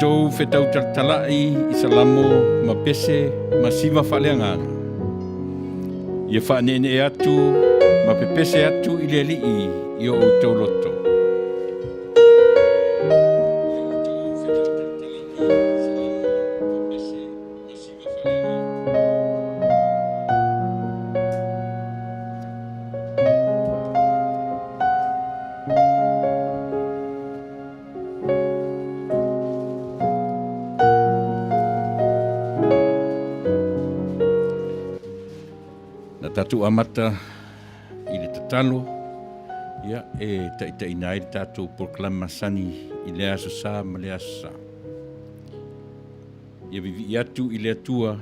Outou Fetautautala'i I Salamo ma Pese ma Siva Faane'ene'e. Ia Faane'ene'e atu ma Pepese atu I le Alii I Outou Loto. Tatu amata I le tatalo ia taʻitaʻina ai le tatou proklamasani I le aso sa ma le aso sa. Ia vivi'i atu I le atua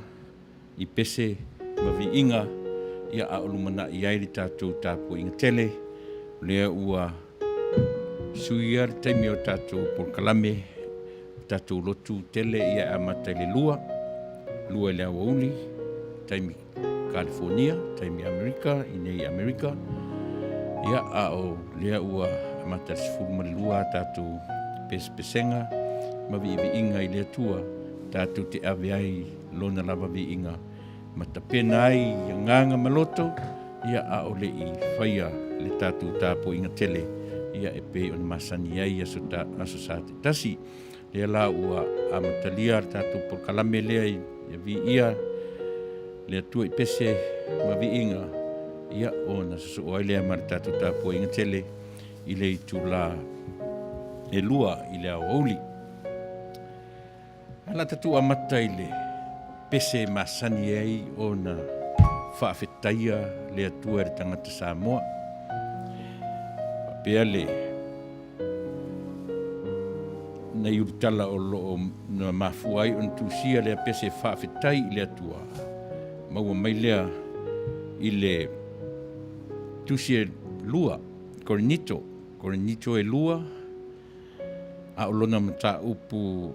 I pese ma vi'iga ia a'olumana'i ai le tatou tapua'iga tele lea ua suia le taimi o tatou proklame tatou lotu tele ia amata I le lua I le auauli taimi California, taimi Amerika, I nei Amerika. Ia o lea ua amata sifuru ma le lua tātou pesenga ma vi'iga I le atua tātou te ave ai lona lava vi'iga ma tapena ai ia nganga ma Loto ia o le'i whaia le tātou tāpua'iga tele ia e pe ona masani ai aso sa te tasi lea la ua amatalia le tātou prokalame lea ia vi'ia le atua I pese ma vi'iga ia ona soso'o ai lea ma le tatou tapua'iga tele I le itula e lua I le auauli. Ala tatu amata I le pese masani ai ona whaafetaia le atua le tangata Samoa. Pea le na iurutala o loo na mafua ai on tusia le pese whaafetai I le atua. Maua mai lea I le tusi lua, korenito e lua, a o lona mata upu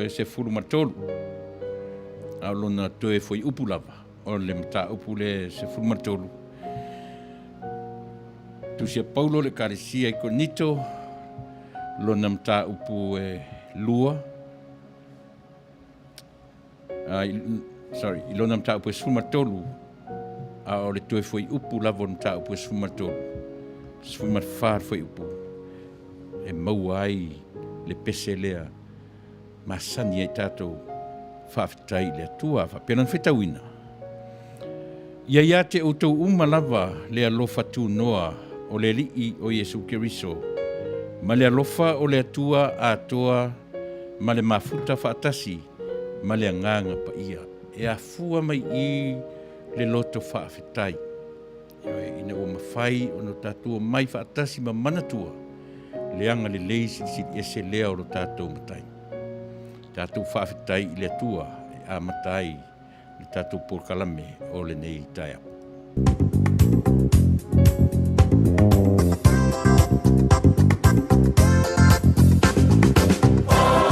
e se furu matolu, a o lona toe foi upu lava, o le mata upu le se furu matolu. Tusi Paulo le karesia I korenito, lona mta upu e lua I lona mta upu e sumatolu a o le toe foi upu lavo mta upu e sumatolu sumatfar foi upu e maua ai le pese lea masani ai tatou whaafetai le atua whapenan whetauina ia te outou uma lava le alofa tu noa o le li'i o Iesu Keriso ma le alofa o le atua atoa ma le mafuta whaatasi ma le anganga Paia e afua mai I le loto whaafetai ina ua mawhai o no tatua mai whaatasi ma manatua le anga le leisi e se lea o lo tatou matai tatou whaafetai I le atua e a matai le tatou porkalame o le nei taia. Wow.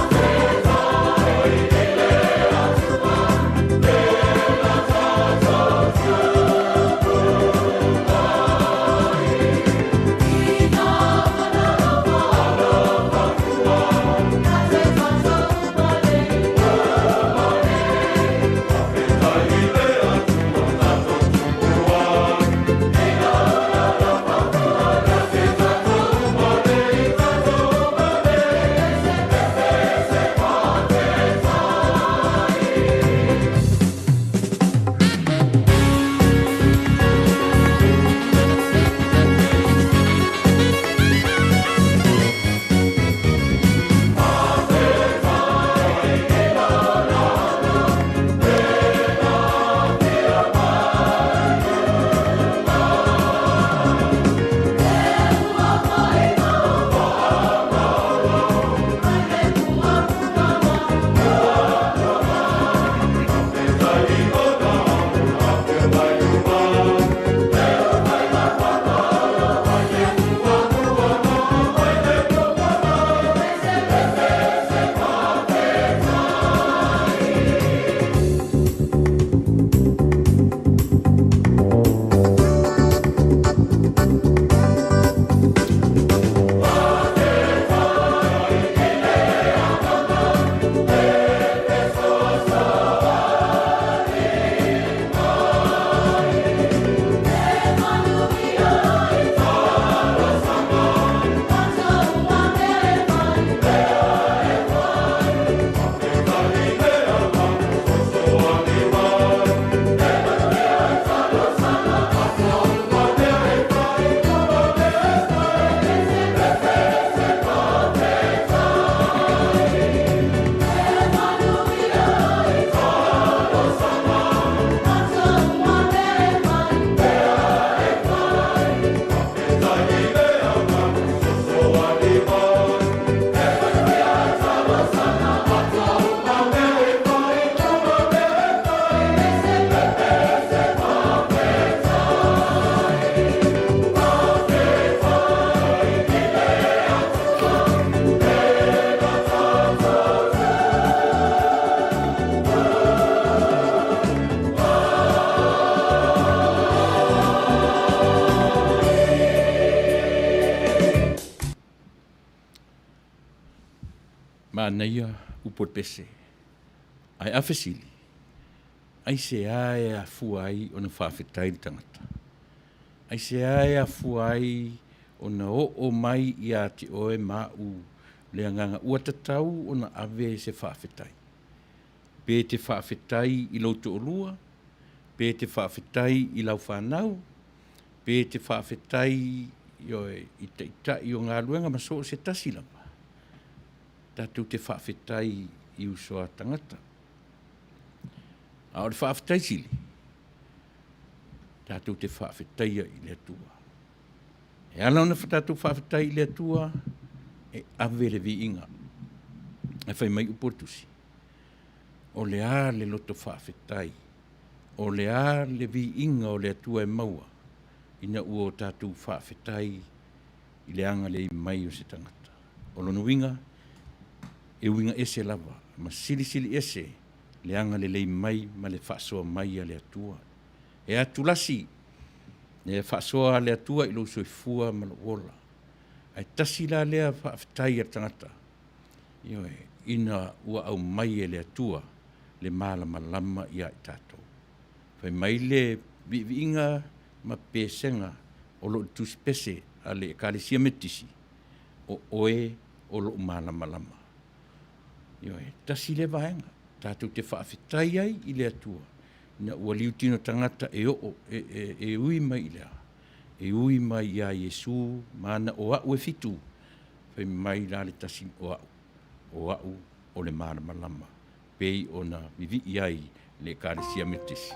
Manuia upo Pese. Ai awhesili. Ai se ae a fuai o na whawhetai tangata. Ai se ae a fuai o na o mai i a te oe mau le anganga ua tatau o na ave se whawhetai. Pe te whawhetai i Loto o lua, pe te whawhetai i lau whanau, pe te whawhetai i te itai o ngā luenga maso se tasilapa. Tātou te whawhetai i usoa tangata. A o le whawhetai sili. Tātou te whawhetai i le atua. E ala ona tātou whawhetai i le atua, e ave le viinga. E whai mai upotusi. O le a le loto whawhetai. O le a le viinga o le atua e maua. Ina ua o tātou whawhetai i le anga le mai o se tangata. O lono winga, e winga ese lava. Ma sili ese, le anga le lei mai, ma le whaasoa mai a le atua. E atu lasi, e whaasoa le atua i lo soifua ma lo ola. Ai tasi la lea whawhetai a tangata. Ina ua au mai e le atua, le malama ia i tātou. Whai mai le vivi'inga ma pesenga o lo tus pese a le kālesia metisi o oe o lo malama. Tasi le vaenga, tātou te whaafetai ai i le atua. Na ua liutino tangata e ui mai lea. E ui mai ia Yesu, mana o au e fitu. Whai mai la le tasi o au o le malama. Pei o na vivi'i ai le kālesia metisi.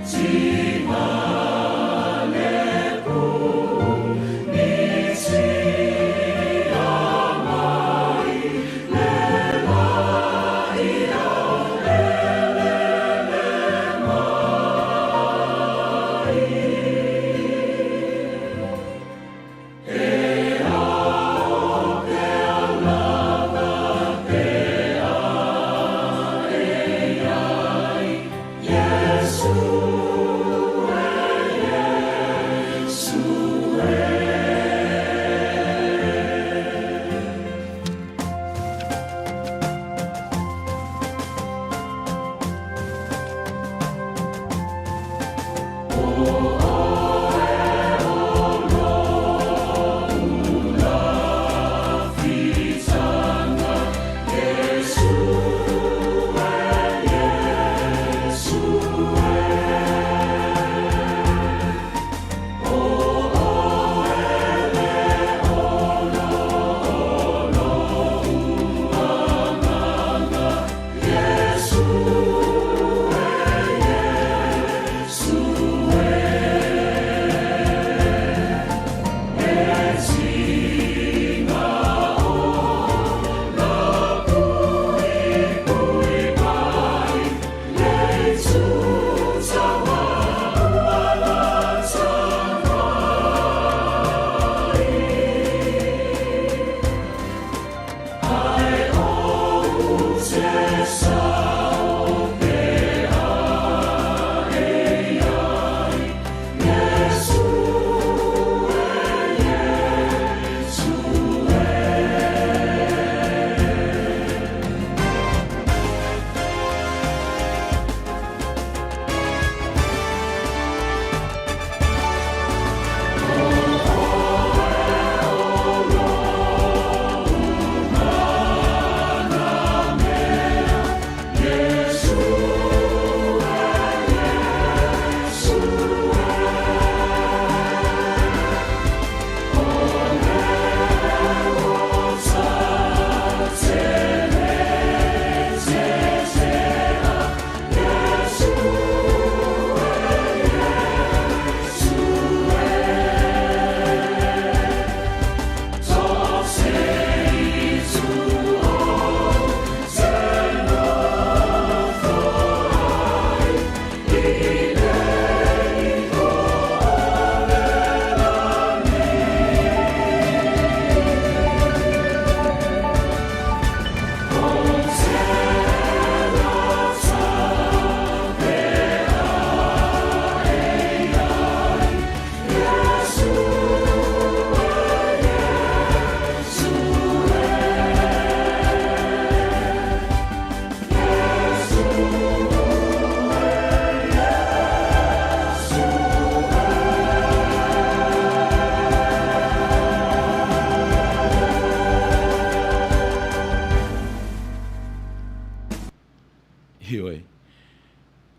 Siva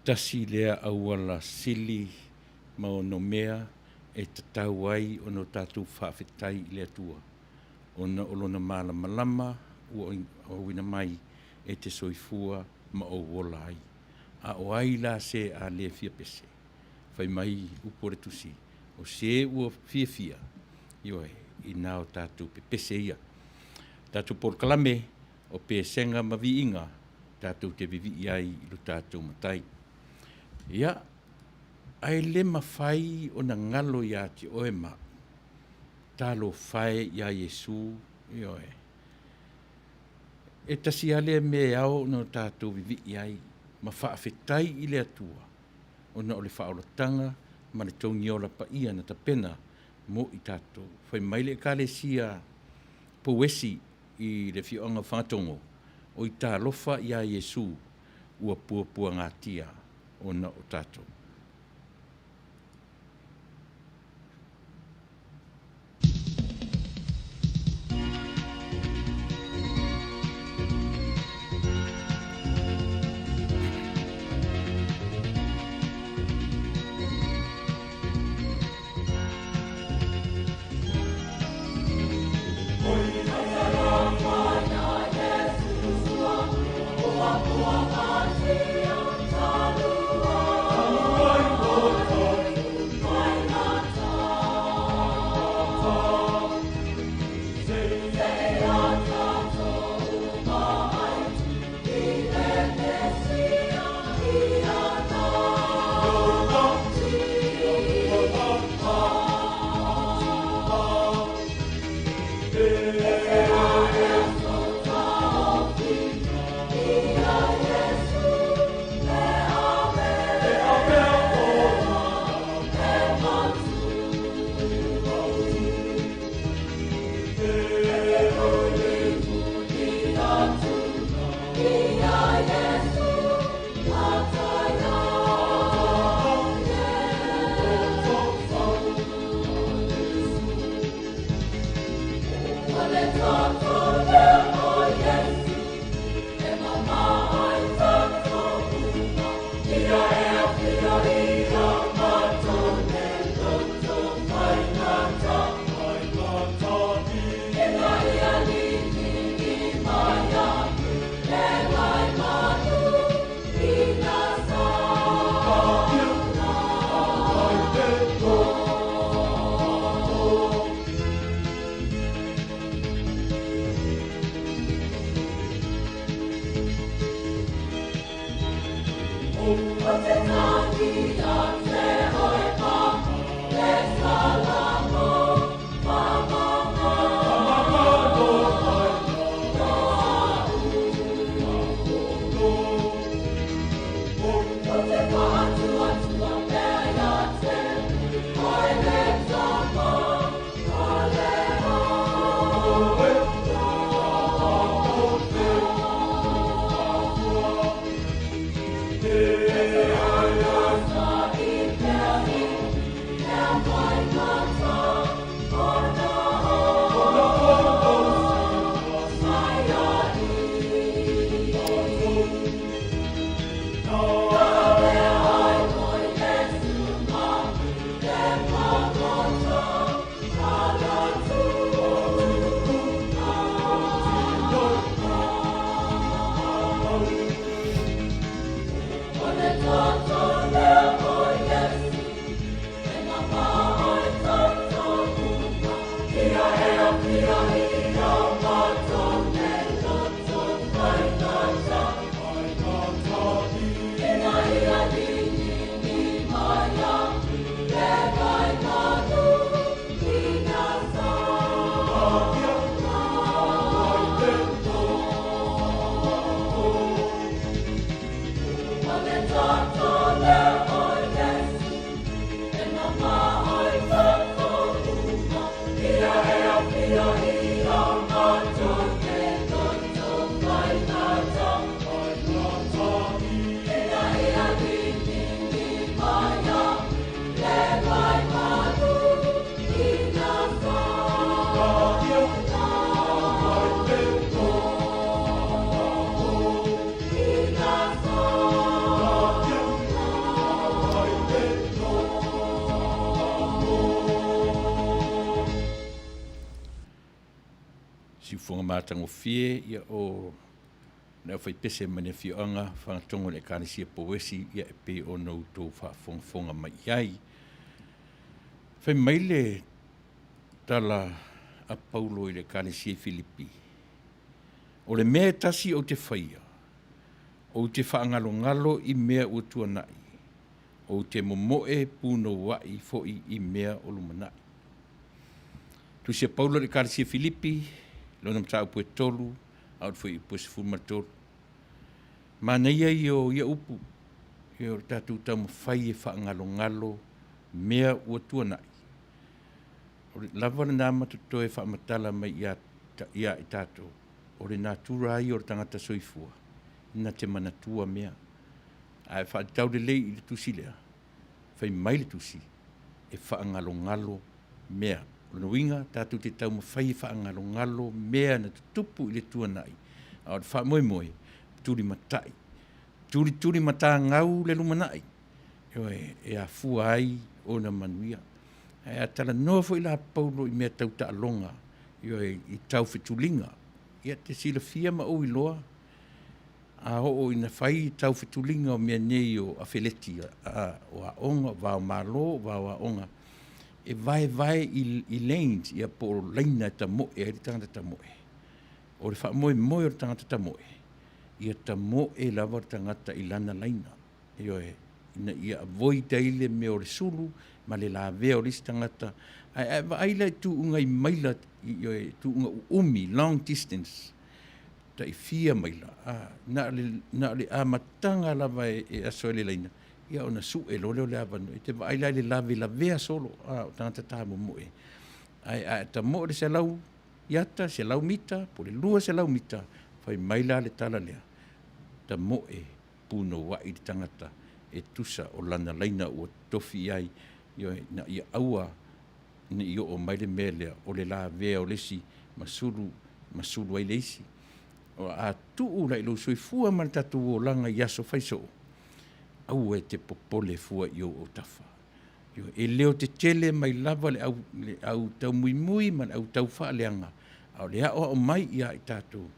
tasi lea auala sili ma o no mea e tatau ai o no tātou whaafetai i le atua. O na olona malama o wina mai e te soifua ma o wola ai. A o ai la se a le fia pese. Whai mai upore tusi. O se ua fia. Ioe, i nao tātou pepese ia. Tātou porkalame o pesenga ma viinga. Tātou te vivi'i ai i lo tātou matai. Ia, ai le mawhai o na ngalo ia te oe ma. Talo whae ia Yesu, ioe. E tasi ale me au no tātou vivi'i ai. Ma whaafetai i le atua. O na o le whaolatanga, ma le taungi ola Paia na tapena mo i tātou. Whai maile ka le sia powesi i le fionga whātongo. O i tā lofa ia Yesu ua puapua ngātia o na o tātou. si fonga matango fie ia o na fai pese mane fioanga whangatongo le kānisia powesi ia e pe o Outou whaafonga mai iai. Fai maile tala a Paulo i le kānisia Filipi. O le mea tasi o te whaia, o te whaangalo i mea ua tuanai, o te momoe puno wai foi i mea o lumanai. Tusia Paulo le kānisia Filipi, lona mtau pue tolu, au foi pue sifuma tolu. Mana ia ia upu, ia o tātou tau mawhai e whaangalo mea ua tuanai. O le lava na matutoe whaamatala mai ia i tātou, o le nātura ai o le tangata soifua, ina te manatua mea. Ai whaatau le lei i le tusi lea, whai mai le tusi, e whaangalo mea. Ona winga, tātou te tau mawhai whaangalo mea na tutupu i le tuanai. Au le whaamoe, turi matai. Turi mata ngau le lumanai. E a fua ai o na Manuia. E a tala noa fo i la Paulo i mea tau ta alonga. I tau fetulinga. Ia te sila fia ma o i loa. A o ina whai tau fetulinga o mea nei o a feleti. O a onga, vao malo, vao a onga. E vai i lanes ia po leina ta moe, e tangata ta moe. O le wha moe o tangata ta moe. Ia ta moe lava tangata i lana laina. Ia voi taile me o le sulu, ma le la vea o lisi tangata. Aila tu unga i maila, tu unga umi, long distance. Ta i fia maila. Na le amatanga lava e aso le laina. Ia ona su e lole o le avanu. E te aila le la vea solo. O tangata tamu moe. Ta moe le se lau iata, se lau mita, po le lua se lau mita. Fai maila le tala lea. Ta moe puno wa i tangata e tusa o lana laina o tofi ai. Ia aua ni i o maile melea o le la vea o lesi masulu ai leisi. O a tuu la ilo sui fua man tatu o langa yaso faiso. Au e te popole fua i o tafa. E leo te tele mai lava le au tau mui man au tau wha leanga. Au le o mai ia i tātou.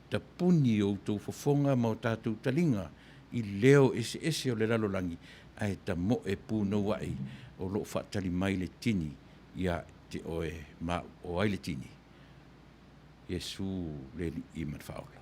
Ta puni o tau fofonga ma o tātou talinga. I leo ese o le lalolangi. Ai ta mo e pūno wai o lo whaatali mai le tini. Ia te oe ma o ai le tini. Yesu le i matwhaola.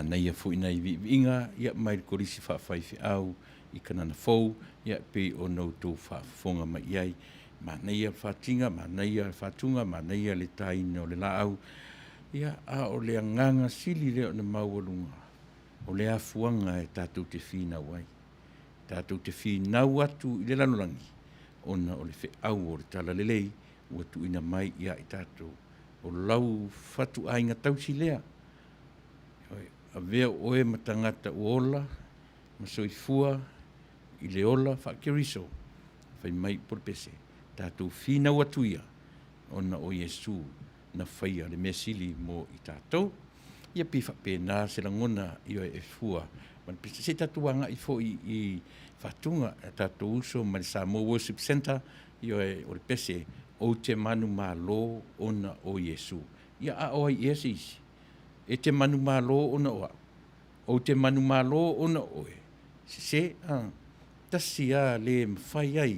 nei fu ina vivi'inga ia mai korisi whaafai au I kanana fou ia pe o Outou whaafonga mai iai ma nei a whaatinga ma nei a whaatunga ma nei a le taina o le laau ia a o le nganga sili leo na maualunga o le afuanga e tātou te whina wai tātou te whina atu I le lanolangi ona o le au o le tala lelei ua tu ina mai ia I tātou o lau whatu ainga tausi lea a vea oe matangata uola ma soifua I le ola whaakeriso whai mai por Pese tātou whina atu ia ona o Yesu na whaia le mesili mo I tātou ia pi whapena se langona I o e fua man Pese se tātou anga I fo I whatunga tātou uso ma le Salamo Worship Center I o e Pese o te manu malo ona o Yesu ia a o I esi e te manu malo ona o te manu malo ona oe se tasi a le mwhai ai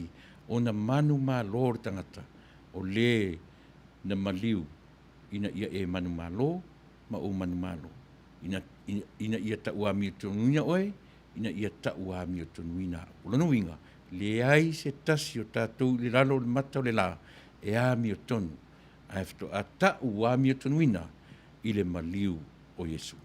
ona manu malo tangata o le na maliu ina ia e manu malo ma o manu malo ina ia ta ua mi tonuina oe ina ia ta ua mi tonuina ulanuinga le ai se tasi o tātou le lalo le mata o le la e a mi tonu a efto a ta ua mi tonuina I le maliu o Yesu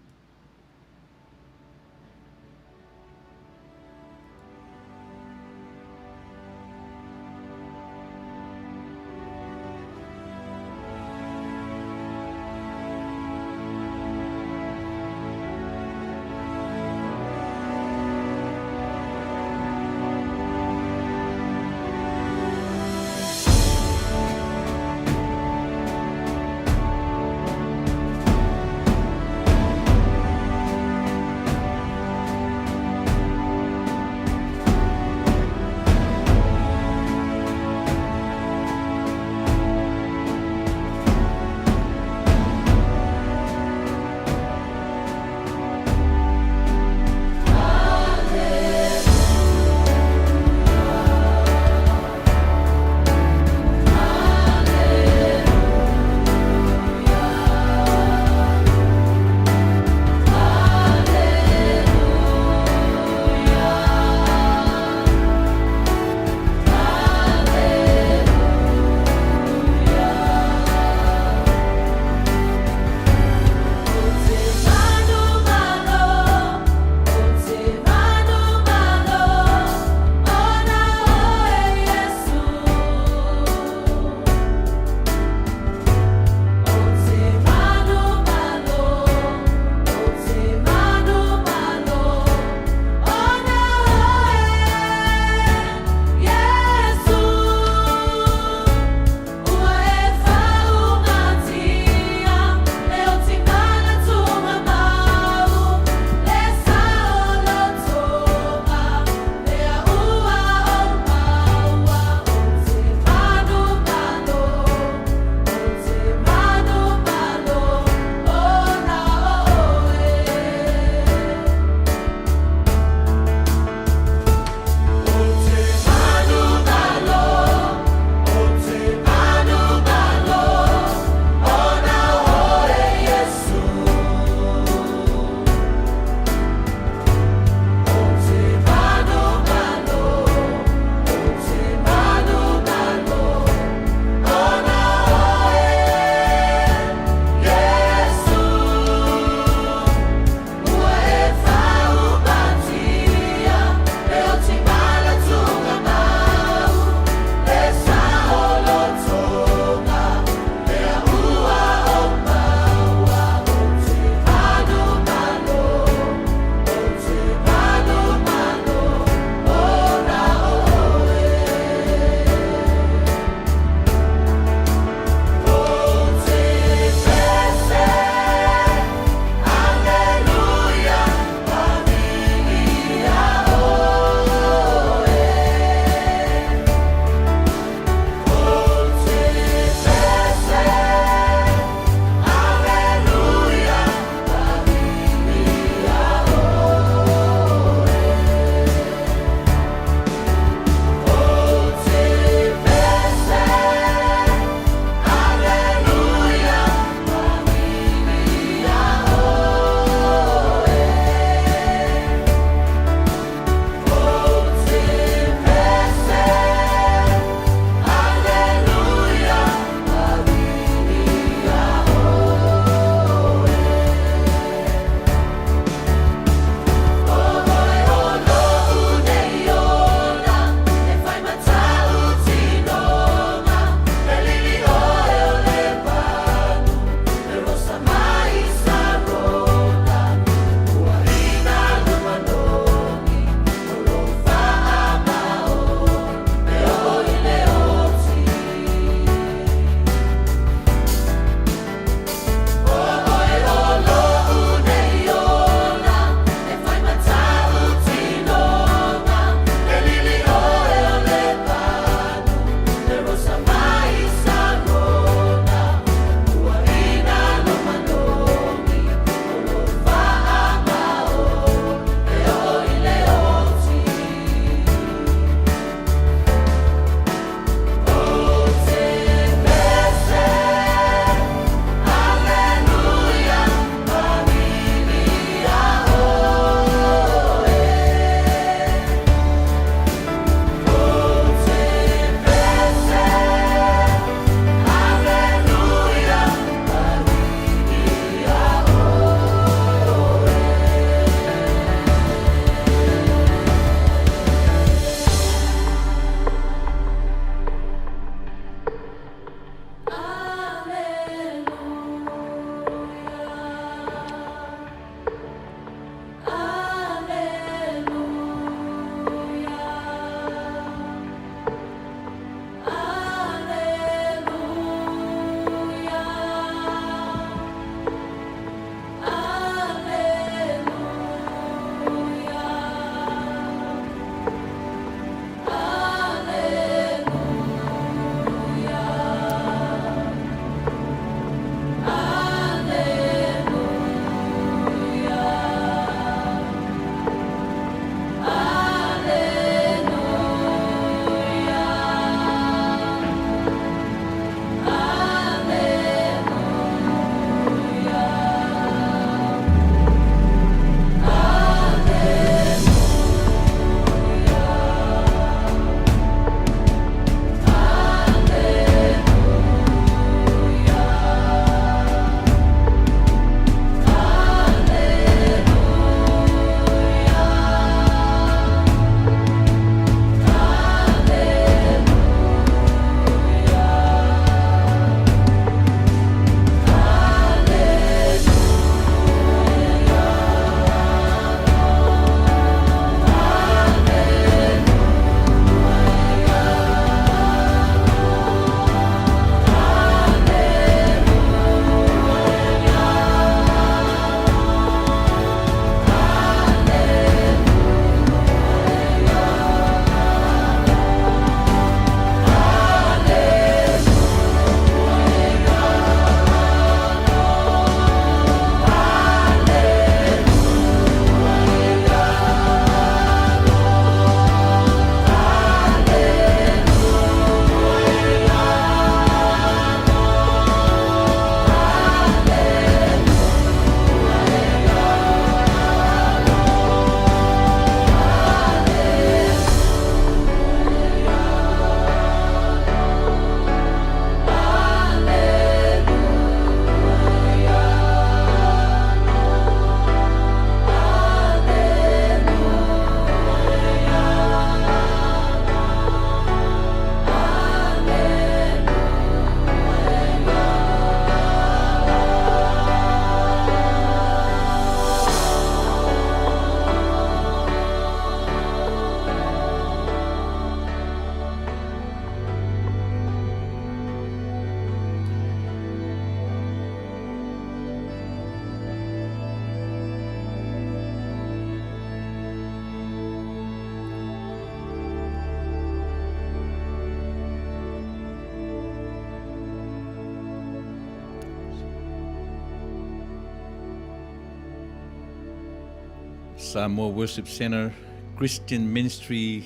Salamo Worship Center, Christian Ministry,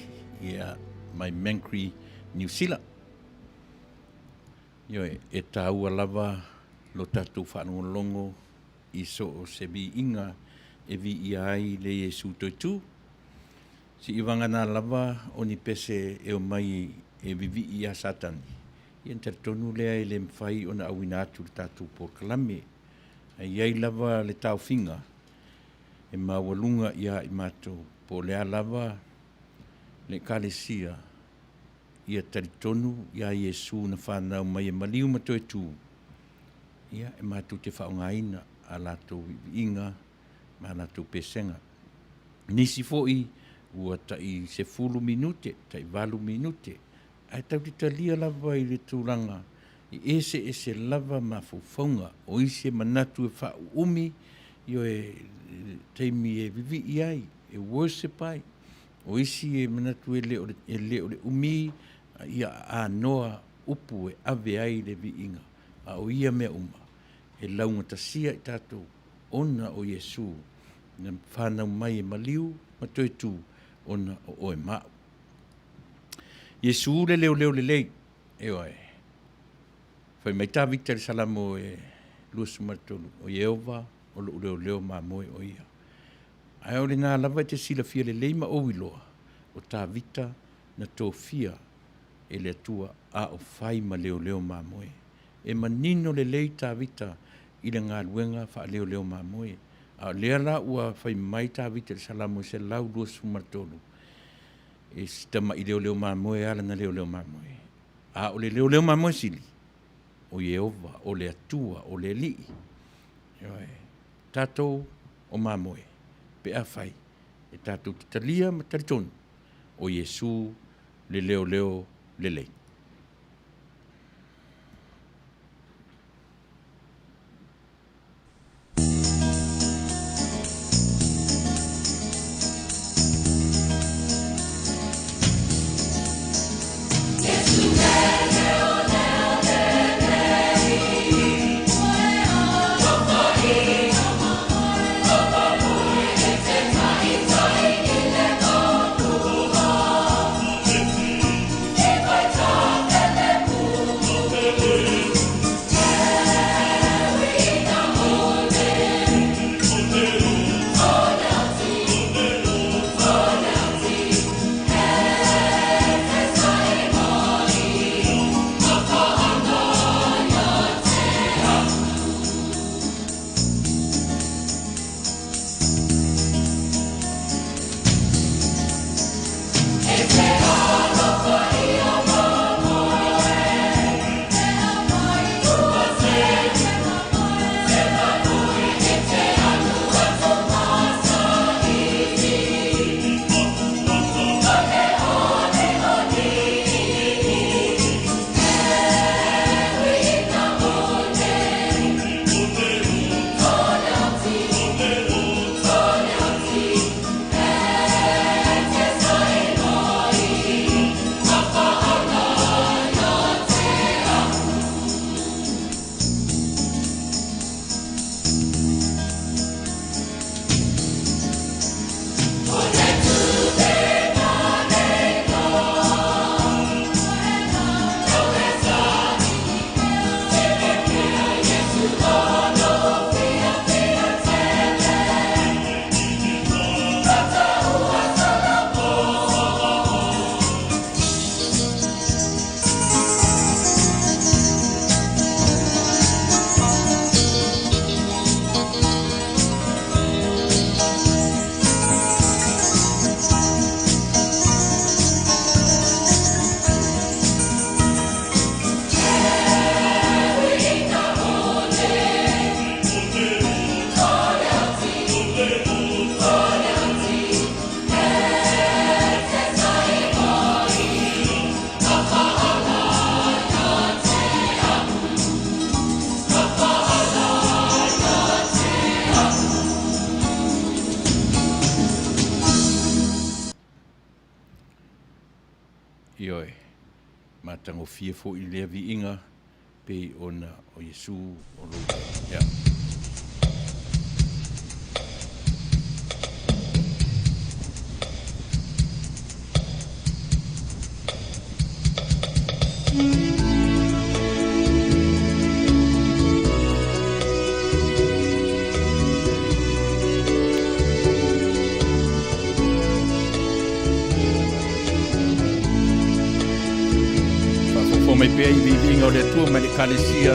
mai Mankri, New Zealand. E tāua lava lo tātou whanongolongo I so o se Vivi'inga e Vivi'i ai le Yesu toitu. Si iwanga nā lava o ni Pese e o mai e Vivi'i a Satani. I anta tonu lea e le mwhai o na awina atu le tātou porkalame. Iai lava le tau whinga e mawalunga ia I mātou po lea lava le kalesia ia taritonu ia Yesu na whanau mai e maliu mato e tū. Ia e mātou te whaongaina a lātou Vivi'inga ma lātou pesenga. Nisi fo'i ua tai se 10 minute, tai 8 minute. Ai tau te talia lava I le tūranga I ese lava ma faufaunga o ise manatu e whau umi io e teimi e Vivi'i ai, e worship ai. O isi e manatu e leo le umi ia a noa upu e ave ai le Vivi'inga. A o ia mea uma. E launga tasia I tātou ona o Yesu. Na whanau mai e maliu, matoi tū, ona o oe mao. Yesu le leo le lei, e oe. Whai mai tā vita le salamo e luasu maratonu o Yehova, o lo leo ma moe o ia. Ai o le nā lava te sila fia le lei ma o iloa, o tā vita na tō fia e le atua a o whai ma leo ma moe. E manino le lei tā vita I le ngā luenga wha leo ma moe. A lea la ua whai mai tā vita le salamo se lau luasu maratonu. E stama I leo ma moe ala na leo ma moe. A o le leo ma moe sili. O Yehova, o le atua, o le Alii. Tātou o ma moe. Pe a whai. E tātou te talia ma taritonu. O Yesu le leo le lei. Ioe, matango fia fo I lea Vivi'inga pe ona o Yesu o Loto. fo mai pe i Vivi'i o le Atua mai le kalesia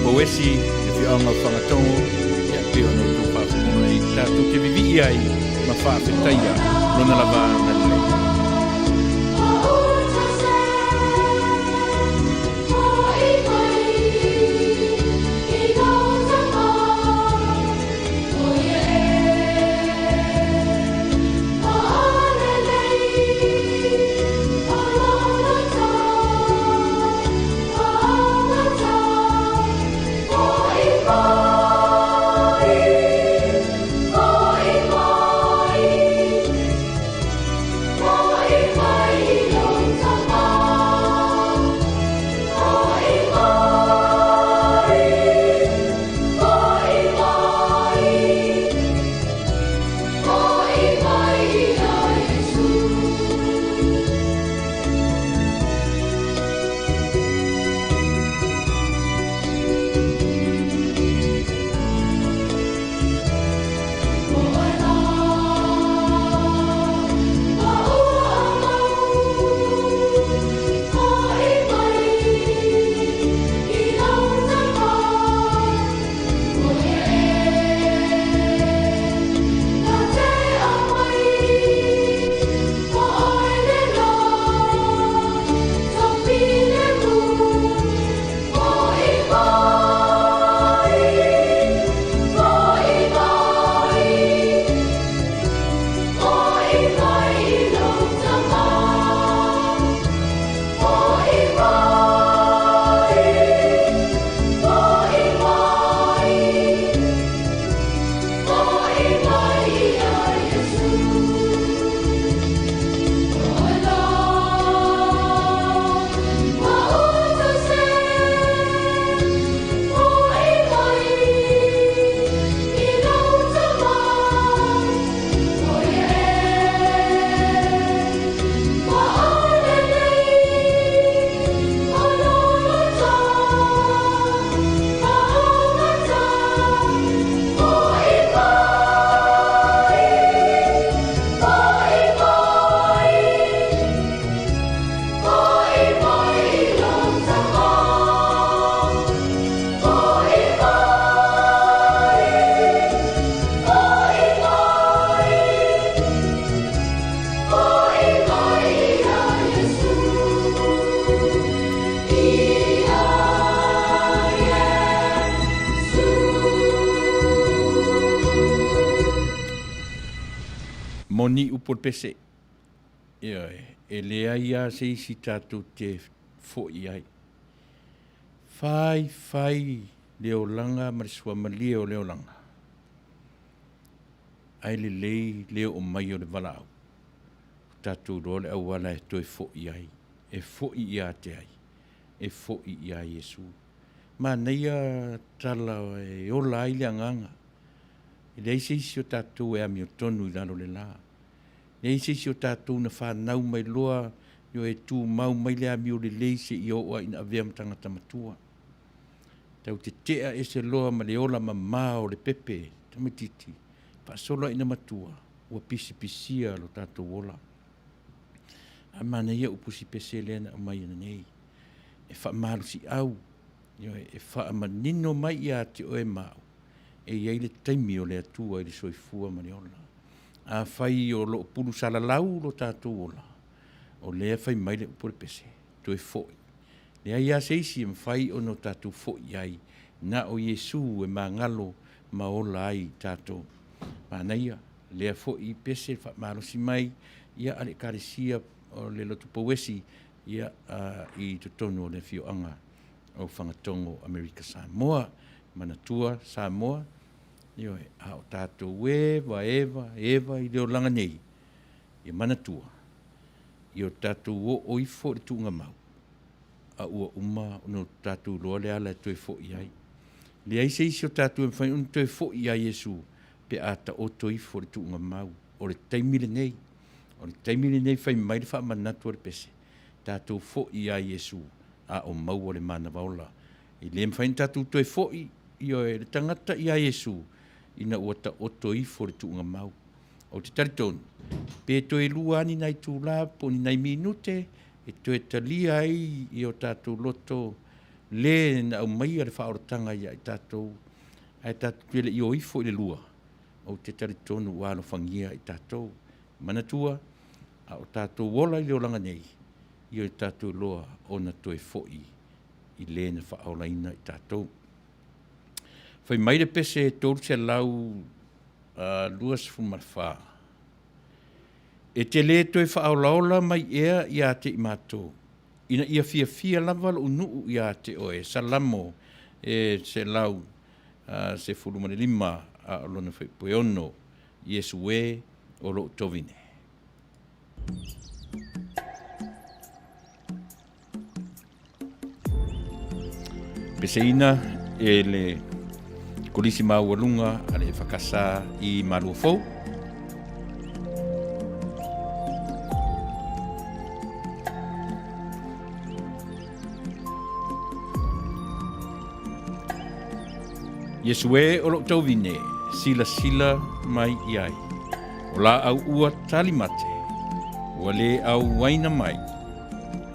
Pepese e whianga whangatongo ia pe ono tō whāwhunga i tātou ke Vivi'i ai ma whāwhetaia lona lava ngalei. Moni upo Pese. E lea ia se isi tātou te fo'i ai. Fai leo langa marisua malia o leo langa. Ai le lei leo o mai o le walau. Tātou role au wala e toi fo'i ai. E fo'i ia te ai. E fo'i ia Yesu. Ma neia tala e ola ai le anganga. E lei se isi o tātou e ami o tonu i lano le la. E isi o tātou na whanau mai loa, yo e tū mau mai lea mi o le leise i o oa ina avea matangata matua. Tau te tea e se loa ma le ola ma mao le pepe, tamatiti, pasola ina matua, ua pisi-pisia lo tātou ola. A mana ia upusi Pese lea na mai ina nei. E wha maru si au, yo e wha manino mai ia te oe mau, e iei le taimi o le atua i le soifua ma le ola. A fai o lo pulu salalau lo tātou ola. O lea fai mai le upore Pese. To e foi. Lea ia seisi e fai o no tātou foi ai. Na o Yesu e ma ngalo ma ola ai tātou. Ma naia, lea foi Pese fa marosi mai. Ia ale karesia o le Loto Pawesi. Ia i tutonu o le fioanga o whangatongo Amerika Samoa. Manatua Samoa. Io a o tātou eva i leo langa nei. I manatua. I o tātou o ifo le tunga mau. A ua uma no tātou loa le ala toi fo i ai. Le ai se isi o tātou e mwhai un toi fo i ai Yesu. Pe a ta o toi ifo le tunga mau. O le taimile nei. O le taimile nei whai mai le wha manatu o le Pese. Tātou fo i ai Yesu. A o mau o le mana vaula. I le mwhai tātou toi fo i o le tangata i ai Yesu. Ina ua ta oto i fo le tuunga mau. O te taritonu, pe to e lua ani nai tū la po ni nai minute, e toe talia ai i o tātou loto, le na au mai le whaoratanga ia i tātou, ai tātou tele i o ifo i le lua, o te taritonu wāno whangia i tātou. Manatua, a o tātou wola i leo langa nei, i o tātou loa o na toe fo'i i le na whaolaina i tātou. Whai mai le pese e tōru te lau luas fumarwha. E te le toi whaolaola mai ea i a te i mātou. Ina ia fia lava o nuu i a te oe. Salamo e se lau se fulumane lima a olona whaipoeono. Yesu e o lo tovine. Pese ina e le kolisi maualunga a le whakasa i Manuia. Yesu e o lo tauvine, sila mai iai. O la au ua talimate, ua le au waina mai,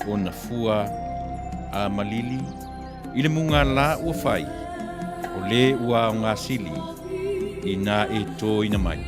o na fua a malili, i le munga la ua fai, o le ua o ngā sili, i nā e tō ina mai.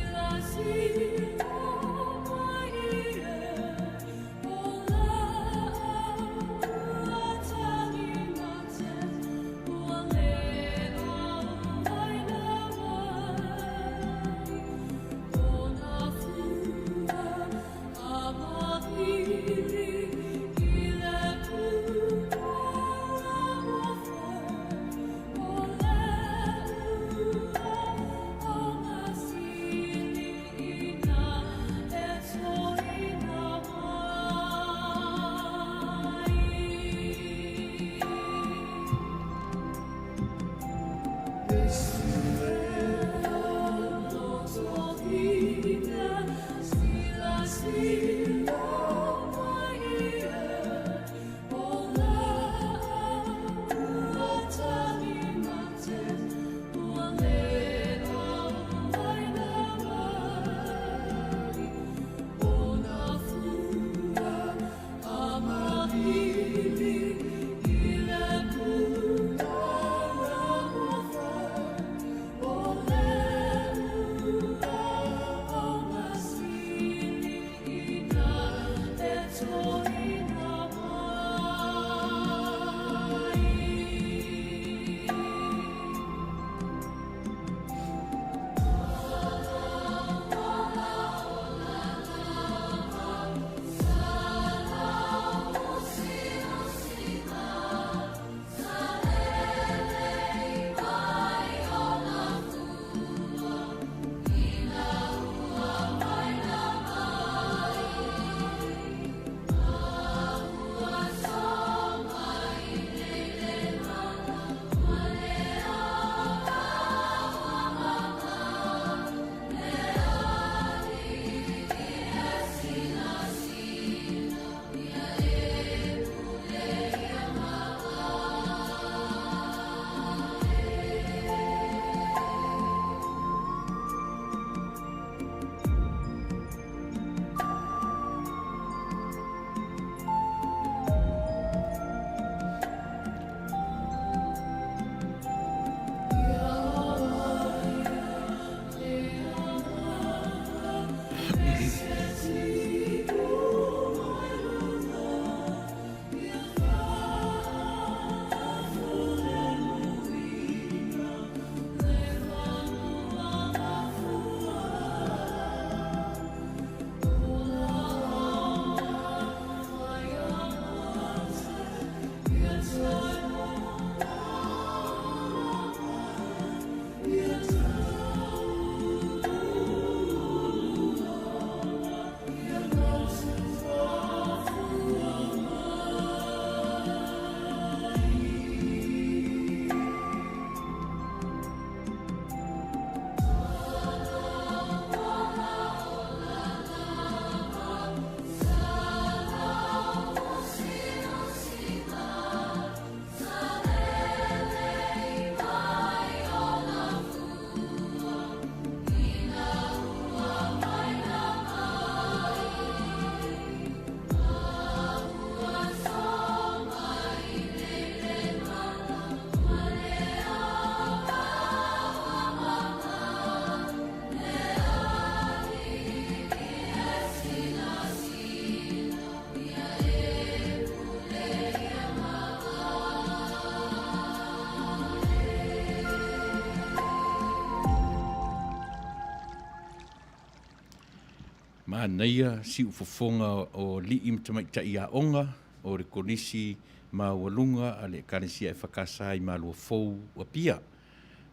Manuia si ufofonga o li im tamaita ia onga o re konisi ma walunga ale kalesia e whakasai ma lua fou wa pia.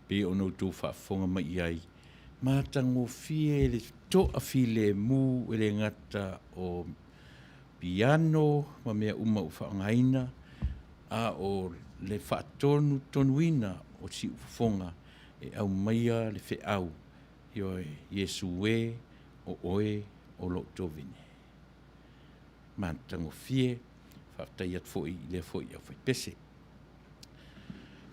Pe o Outou whaafonga mai ai. Ma tango fie le to a file mu ele ngata o piano ma mea uma u whaangaina a o le whaatonu tonuina o si ufofonga e au maia le fe au io e Yesu e o oe o Loto vine. Mantango fie, whaftai at foi, le foi au fai pese.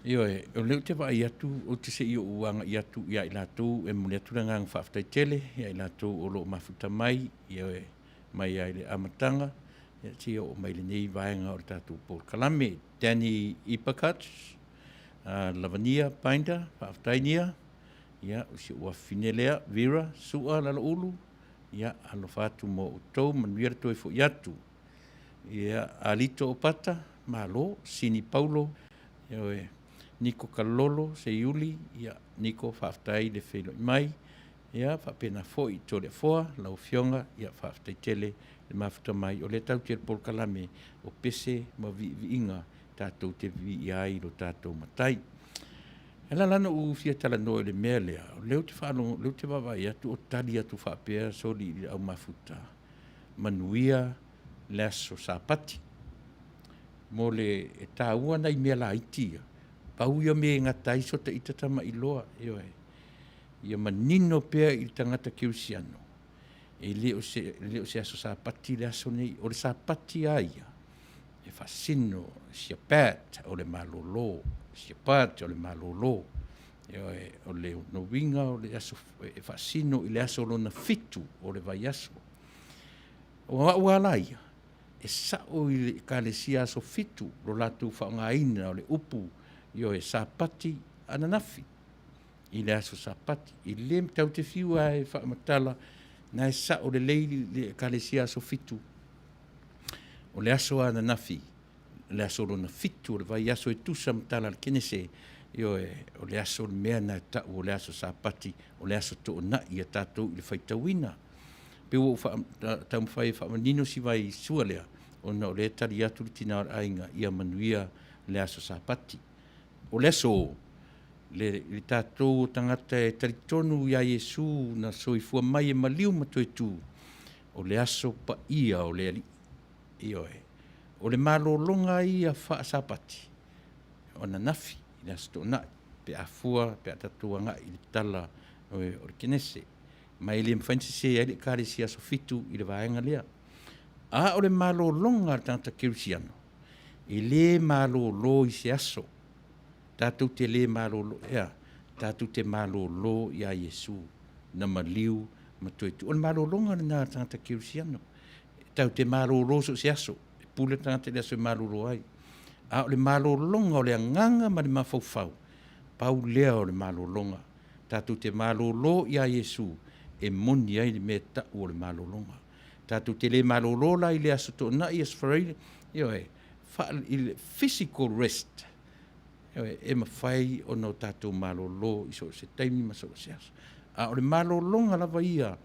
Io e, o leo te wa iatu, o te se io uanga iatu ia i lātou, e mule atu ngang whaftai tele, ia i lātou o lo mafuta mai, io e, mai ai le amatanga, ia te o mai le nei vaenga o le tātou Paul Kalame, Danny Ipakat, Lavania Painda, whaftai nia, ia, o se ua finelea, Vera, sua lalo ulu, ia alo fatu mo Outou Manuia toi fo iatu ia alito o pata malo sini Paulo ia Nico Kalolo se Yuli ia Nico faftai le felo mai ia fa pena foi to le foa la fionga ia faftai tele le mafuta mai o le tau te Paul Kalame o Pese ma Vivi'inga tatou te Vivi'i lo tatou matai. Ela lana u fia tala no le mele leo te falo leo te baba ia tu otalia tu fa pe so li au mafuta Manuia laso sapati mo le ta ua na me la itia pa u ia me ngata iso te itatama iloa io e ia manino pe il tangata kiusiano e leo se aso sapati laso nei o le sapati aia e fascino sia pat o le malolo sia pat o le malolo o le no winga o le aso e fascino i le aso lona fitu o le vai aso o walaia e sao i le kalesia aso fitu lo latu whaongaina o le upu io e sapati ananafi i le aso sapati i le tau te fiua e whaamatala na e sao le leili le kalesia aso fitu o le aso ananafi le aso lona fitu o le vai aso e tusa matala le kenese io o le aso le mea na tau o le aso sapati o le aso to na ia tatou i le faitawina pe o tau mwhai whaamanino Siva i sualea o na o le tari atu le tina o ainga ia Manuia le aso sapati o le aso le tatou tangata e taritonu ia Yesu na soifua mai e maliu matoe tu o le aso Paia o le ali io o le malolonga ia wha sapati o na nafi i le asto na pe afua pe atatua nga i le tala o le kenese mai le mfansi se ai le kare si aso fitu i le vaenga lea a o le malolonga tanta kirusiano i le malolo i se aso tatou te le malolo ea tatou te malolo ia Yesu na maliu matoe tu o le malolonga na tanta kirusiano tau te malolo so se aso pule tangata le aso malolo ai a o le malolonga o le anganga ma le mafaufau pau lea o le malolonga tatou te malolo ia Yesu e moni ai le mea tau o le malolonga tatou te le malolo la i le aso to na i asfarai io i le physical rest e mawhai o no tatou malolo i so se taimi ma so se aso a o le malolonga lava ia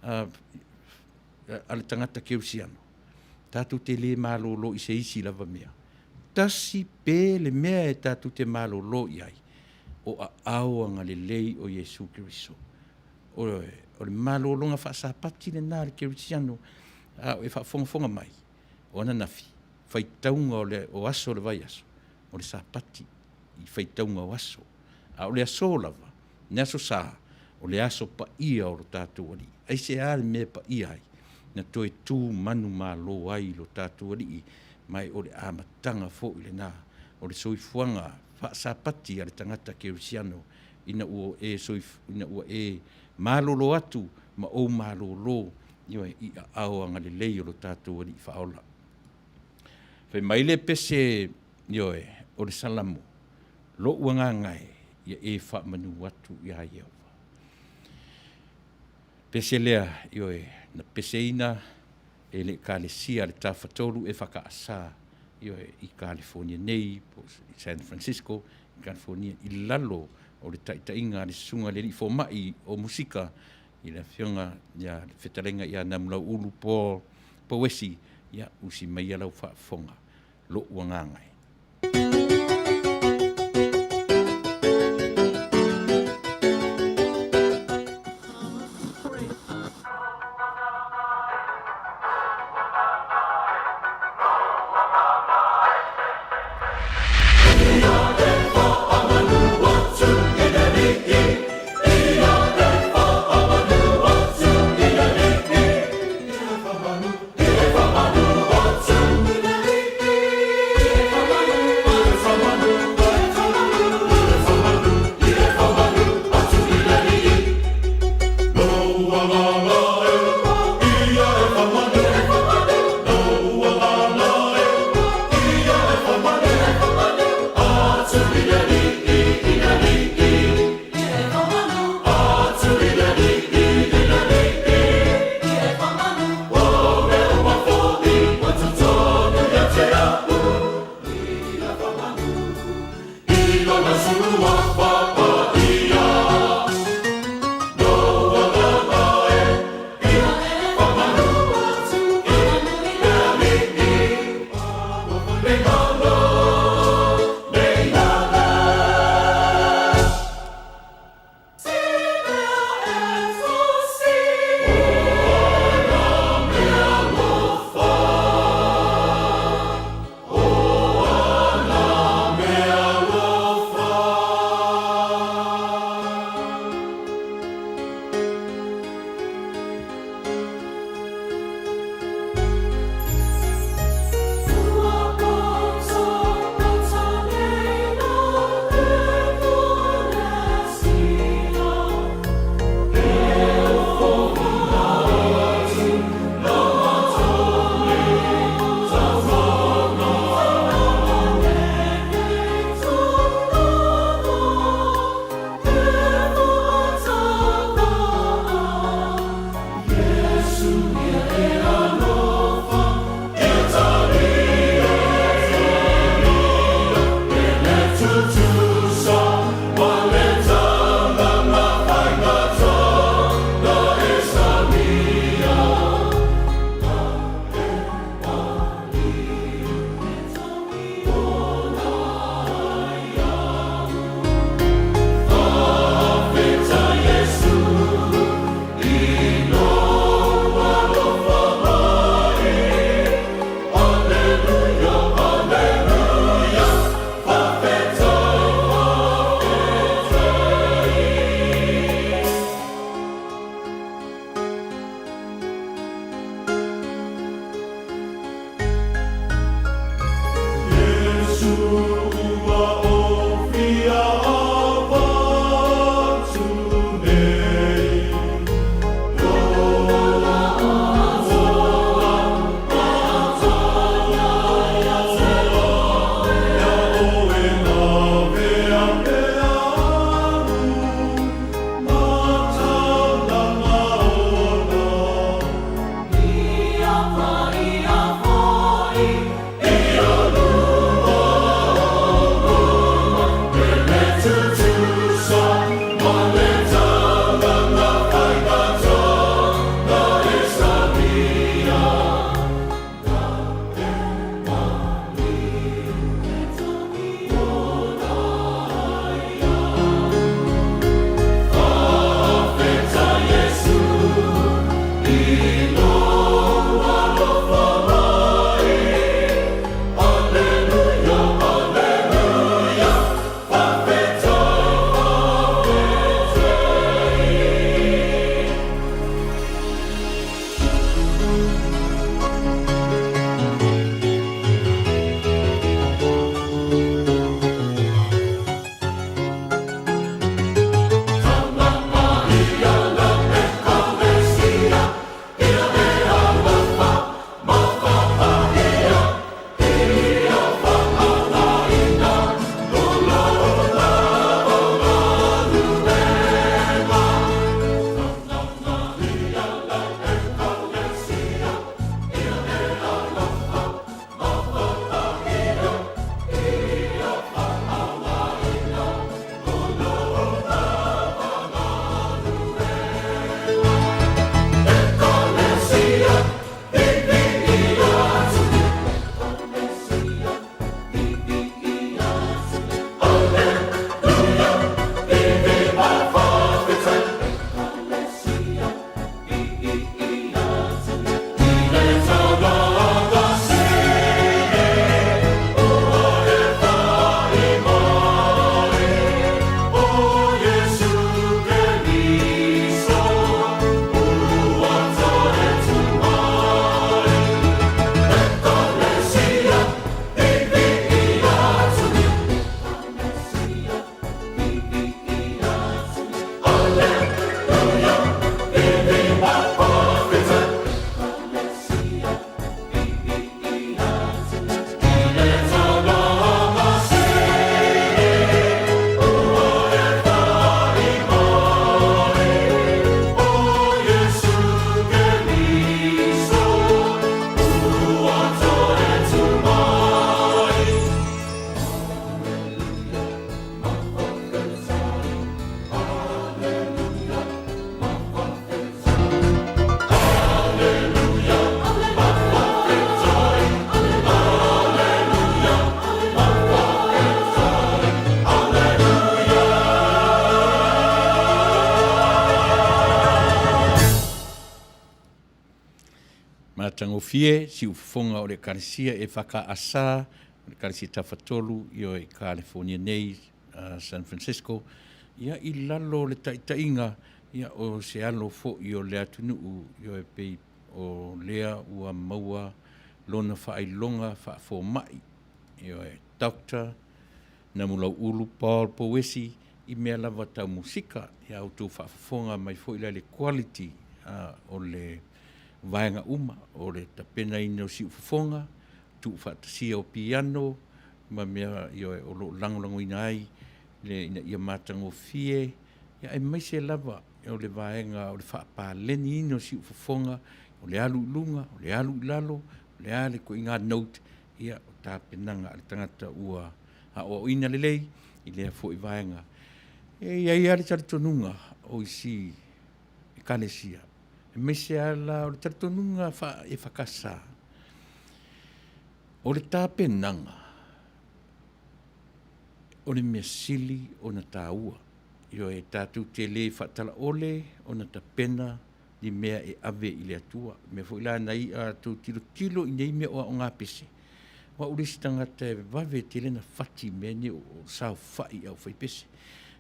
a le tangata keusiano tatou te le malolo i se isi lava mea tasi pe le mea e tatou te malolo i ai o a aoanga le lei o Yesu Kiriso o le malolonga whaasapati le nā le kerisiano e whaafongafonga mai o ana nafi whaitaunga o aso le vai aso o le sapati i whaitaunga o aso o le aso lava ne aso sā o le aso Paia o lo tātou ali ai se ale me Paia ai na toe tū manu malo ai lo tātou ali mai o le amatanga fo i le nā o le soifuanga whaasapati a le tangata kerisiano ina ua e malolo atu ma o malolo i aoanga le lei o lo tātou ali whaola. Whai mai le pese o le Salamo lo uanga ngai ia e whaamanu atu i a iau. Pese lea na pese ina e le kalesia le tawhatolu e whakaasa i California nei, i San Francisco, i California, i lalo o le taitainga le sunga le rifo mai o musika I la fionga ia whetarenga ia namlau ulu po wesi ia usi mai alau whaafonga lo uangangai. matangofie si ufonga o le kalesia e whakaasa, o le kalesia tawhatolu i o e California nei, San Francisco, ia i lalo le taitainga, ia o se alo fo i o lea tunuu, i o e pei o lea ua maua lona whailonga whaafo mai, i o e Dr. Namulau Ulu Paul Powesi, i mea lava tau musika, i Outou whaafonga mai fo i le quality o le vaenga uma, o le tapena i neo si ufafonga, tu whaatasia o piano, ma mea i o lo langolango ina ai, le ina ia matango fie, ia e mai se lava, o le vaenga, o le whaapaleni i neo si ufafonga, o le alu lunga, o le alu lalo, o le ale ko inga note, ia o tapenanga, le tangata ua, o ina lelei, i lea fo i vaenga. Ia ia le taritonunga, o isi, e kalesia. E me se ala, o le taritonunga e whakasa. O le tapenanga, o le mea sili o na tāua. Io e tātou te le whatala ole, o na tapena, di mea e ave i le atua. Me fo ila nei a tau tilo i nei mea o ngā pese. Wa urisi tangata e wawe te lena whati mea ni o sao whai au whai pese.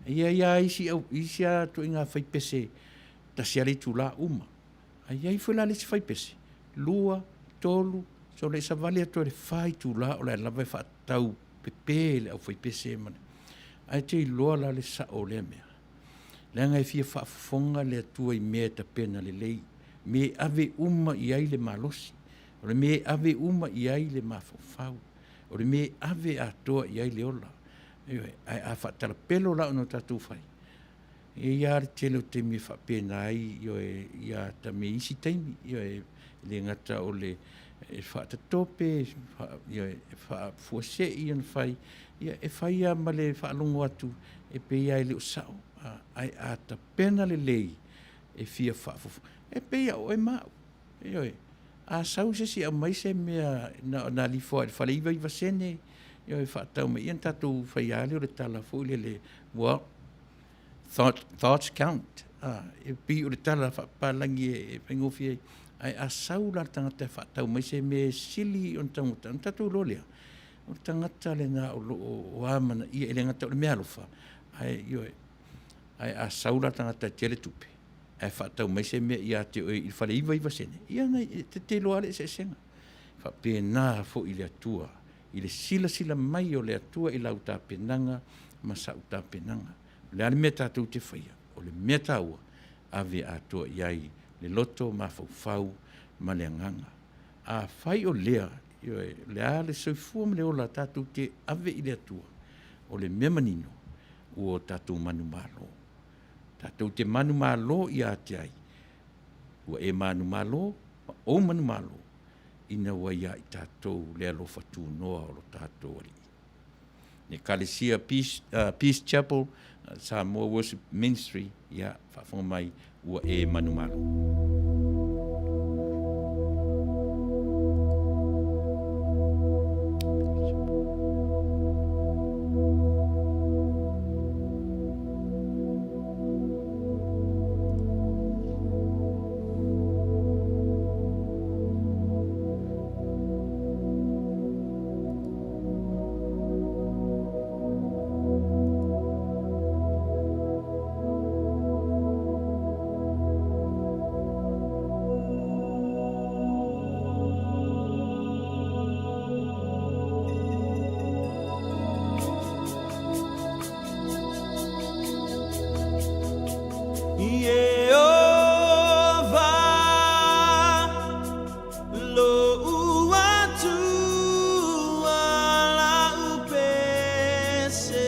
Ia isi a to inga whai pese ta se ale tu la uma. Ia i whela le si whai pese. Lua, tolu, so le sa vale ato le whai tu la o le lawe whatau pepe le au whai pese e mana. Ai te i loa la le sa o le mea. Lenga e fia whaafonga le atua i mea ta pena le lei. Me ave uma i ai le malosi. O le me ave uma i ai le mafofau. O le me ave atoa i ai le ola. Ai a whaatara pelo la ono tātou whai. E ia re tele o te me whapena ai ia ta me isi taimi. Le ngata o le whaatatope, whaafuase i an whai. Ia e whai a ma le whaalongo atu e pe ia le o sao. Ai a ta pena le lei e fia whaafofu. E pe ia o e mau. A sau se si a mai se mea na li fo e whale iwa iwa sene. Ia e whaatau me ian tātou whaiale o le tala fo le well, thoughts count. E pi o le tala whaapalangi e whaingofi ai a sau la tangata whaatau mai se me sili on tangata. On tātou lo lea. O tangata le na o amana ia ele ngata o le mea lofa. Ai a sau la tangata tele tupe. Ai whaatau mai se mea ia te i whale iwa iwa sene. Ia nei te loa le se senga. Whapena fo i le atua. I le sila mai o le atua i lau tāpenanga, ma sau tāpenanga. Le ale mea tātou te whaia. O le mea tāua ave atua iai le loto ma fau ma le anganga. A whai o lea, le ale soifua ma le ola tātou te ave i le atua. O le mea manino o tātou manu malo. Tātou te manu malo i ate ai. Ua e manu malo, o manu malo. Ina waia i tātou le alofa tū noa o lo tātou ali. Ne kalesia Peace Chapel, Salamo Worship Ministry, ia whaafonga mai ua e manu malo. Lo Outou, ala Pese.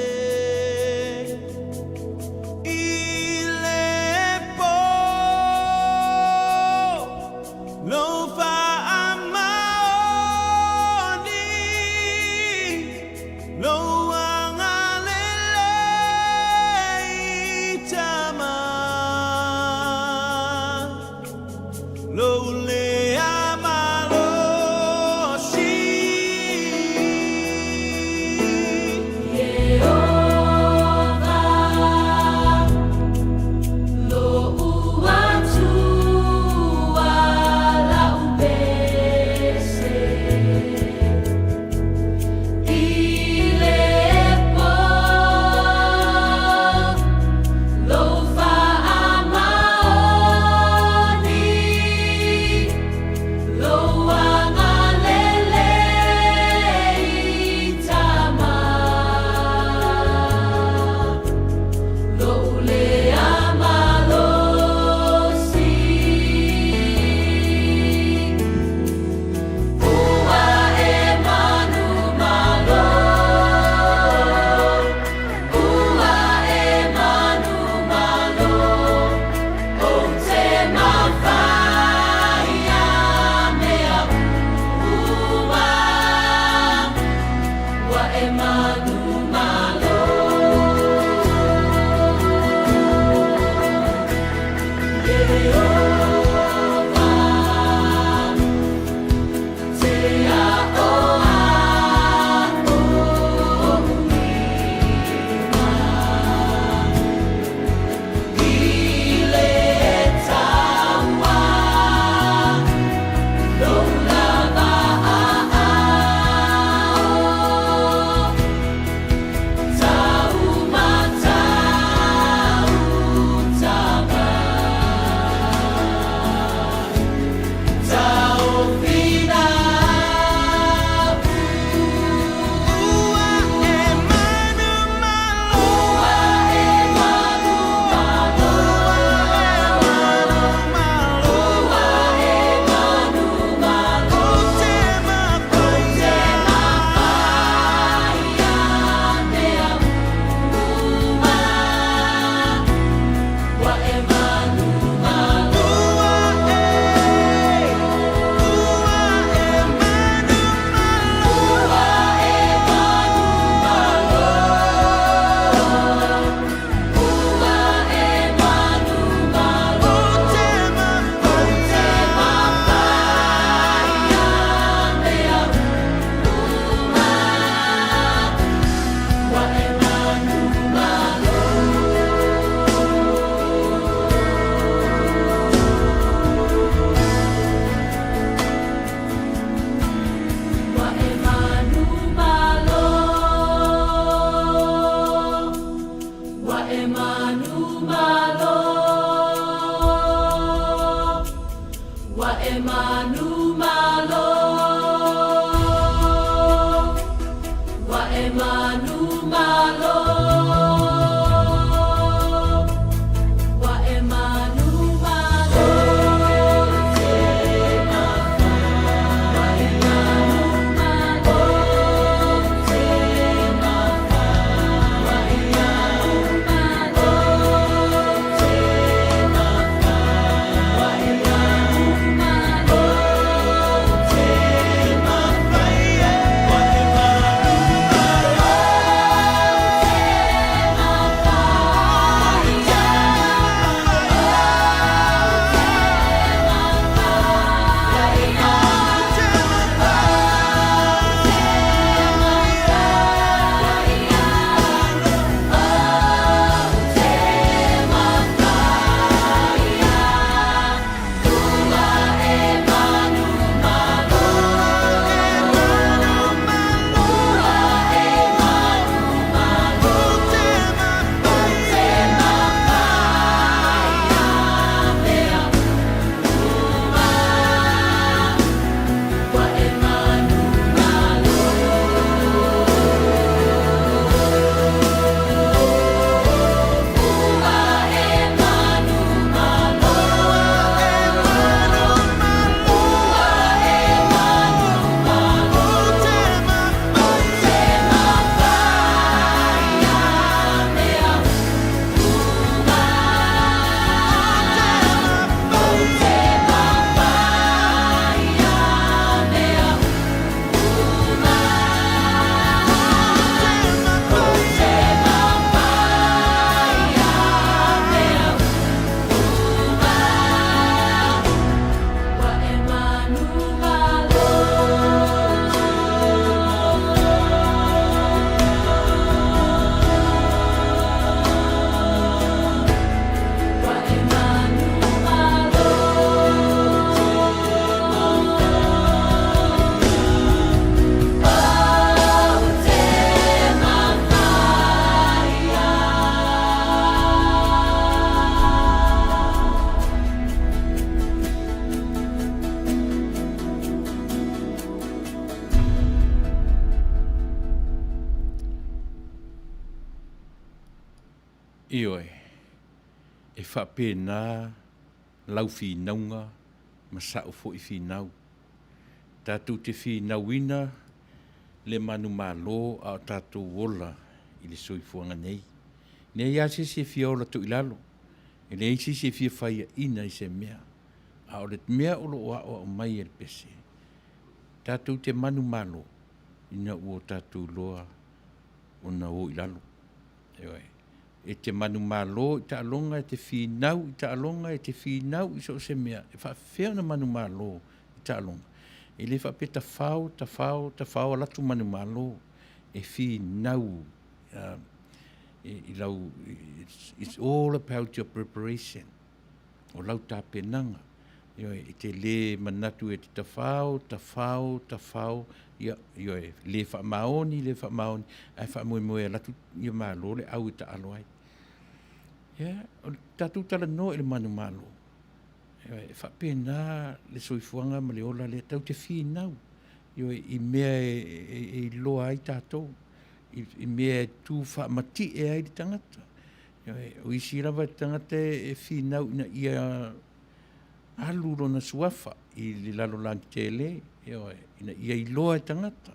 Ioe, e whapena lau whinaunga, ma sao fo I whinau. Tātou te whinauina, le manu malo a tātou wola I le soifuanga nei. Nei ia se whiaola tu ilalo. E nei se whia whaia ina I se mea. A o le mea olo o mai e pese. Tātou te manu malo, ina ua tātou loa o na o ilalo. Eoi. E te manu malo I ta alonga e te whinau, I ta alonga e te whinau I so se mea. E whawhea na manu malo I ta alonga. E le whape ta whao alatu manu malo. E whinau. I lau, it's all about your preparation. O lau tā penanga. I te le manatu e te ta whao. Le wha maoni. Ai wha moe alatu ia malo le au I ta aloai. Tātou tala no le manu malo. E wha pena le soifuanga ma le ola le tau te whinau. I mea e loa ai tātou. I mea tu wha mati e ai di tangata. O isi rawa tangata e whinau ina ia aluro na suafa I le lalo langi te le. Ina ia I loa e tangata.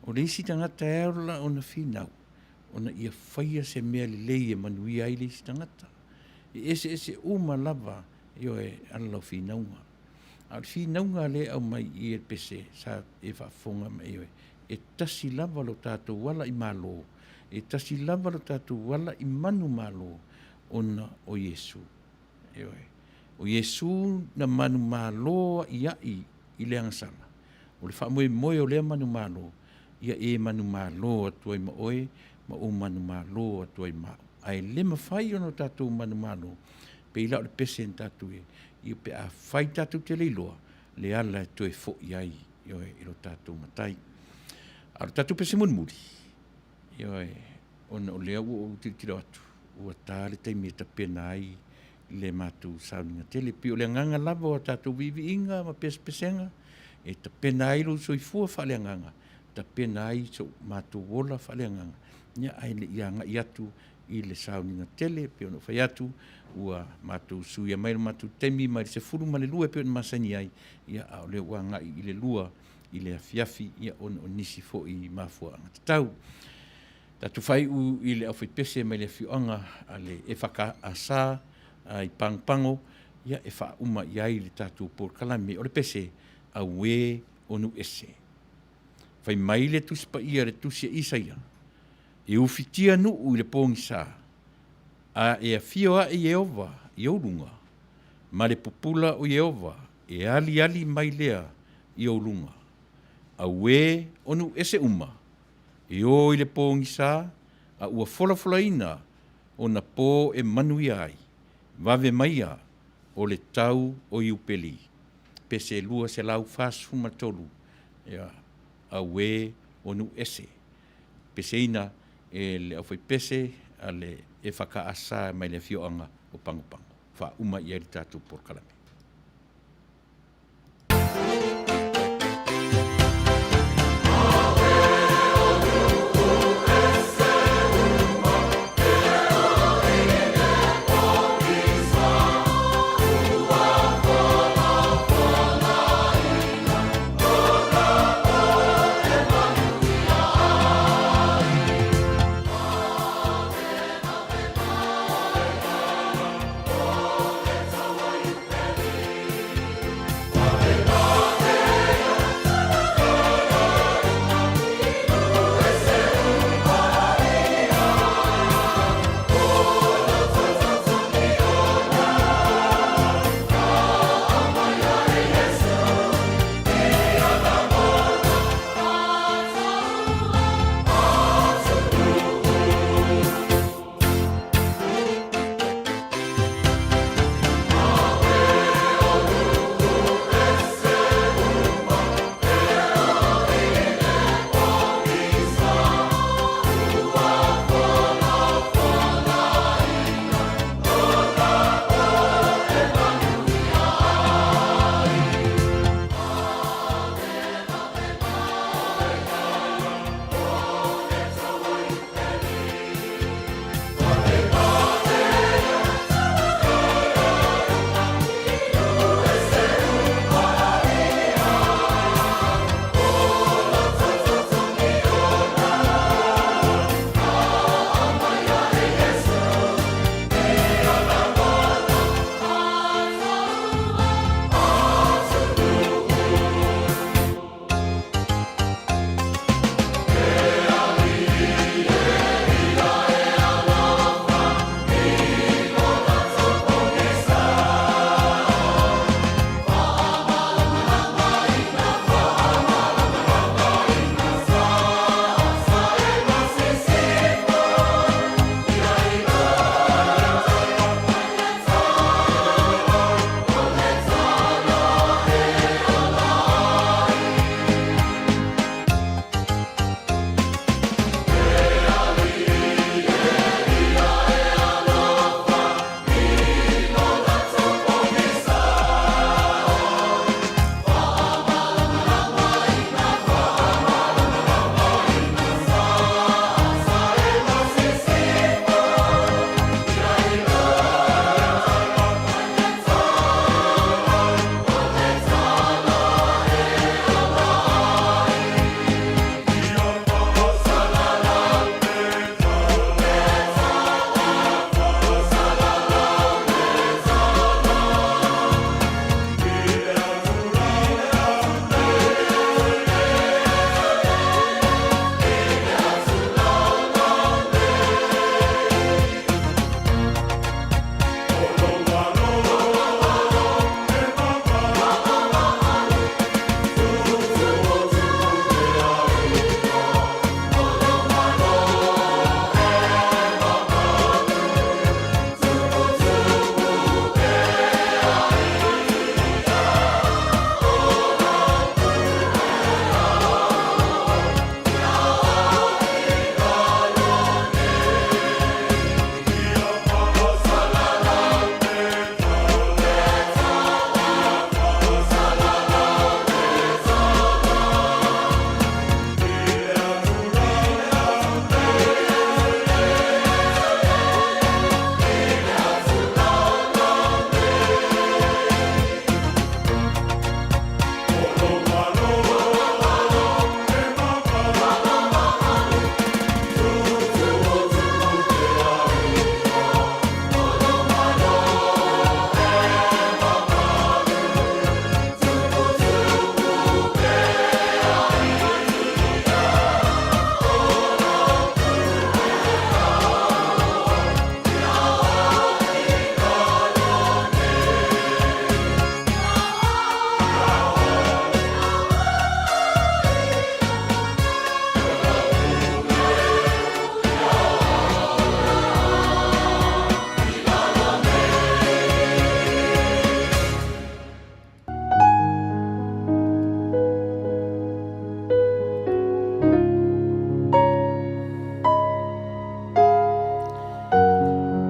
O le isi tangata e arola o na whinau. O na ia whaia se mea le lei e manuia ai le isi tangata. Ese uma lava alau whinaunga. Al whinaunga le au mai I e pese sa e whafonga mai e tasi lava lo tātou wala I malo. E tasi lava lo tātou wala I manu malo ona o Yesu. O Yesu na manu malo ia I le angasala. O le whamoe o lea manu malo. Ia e manu malo atuai ma oe, ma o manu malo atuai ma. Ai le mawhai ono tātou manu malo. Pe ila o le pese en tātou e. Ia pe a whai tātou te leiloa. Le ala e toe fo iai. I lo tātou matai. Aro tātou pese munmuri. Ona o lea o tira atu. Ua tā le taimi e tapena ai le mātou sauninga tele. Pio le nganga lava o tātou Vivi'i ma pesenga. E tapena ai lo soifua whale nganga. Tapena ai so mātou wola whale nganga. Nia ai le ianga I atu I le sauninga tele. Pio no whai atu. Ua mātou suia mai mātou temi mai se furu ma le lua pio na masani ai. Ia au le wanga I le lua. I le afiafi ia on nisi fo I mafua anga tatau. Tatu whai u I le au Pepese mai le fiuanga a le e whaka asa I pangpango ia e wha uma iai le tatu por kalame o le pese a we onu ese. Whai mai le tuspa ia le tusia isaia. E ufitia nu u le pongisa. A e a fioa I Yehova I olunga. Ma le popula o Yehova e ali mai lea I olunga. A we onu ese uma. E o I le pōngisa a ua fola o na pō e Manuia ai. Vave maia o le tau o iupeli. Pese lua se lau fasu matolu. A we onu ese. Pese ina e le au fai pese a le e whaka asa mai le fioanga o pangopango. Wha uma I ari tātou por kalame.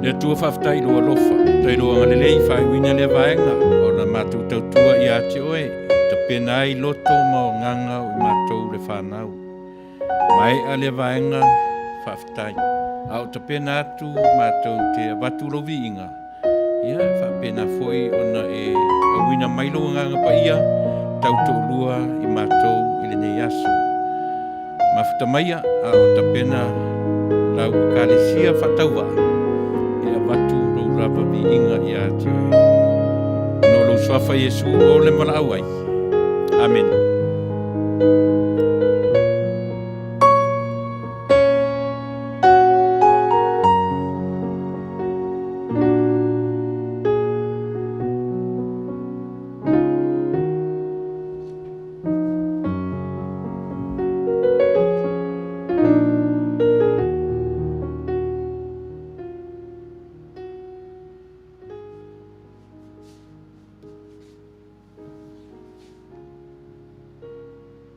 Le tua whaftai loa lofa, tai loa ngalelei whai wina le vaenga, o na mātou tautua i ate oe, ta pena ai loto mo nganga o mātou le whanau. Mai a le vaenga whaftai, au ta pena atu mātou te watu lovi inga. Ia, whapena foi ona e wina mailo nganga Paia, tautou lua i mātou i le nei aso. Mafuta maia, au ta pena lau kālesia whatauwa. Watu lo raba vi inga i ati. No lo swafa Yesu o le mala awai. Amen.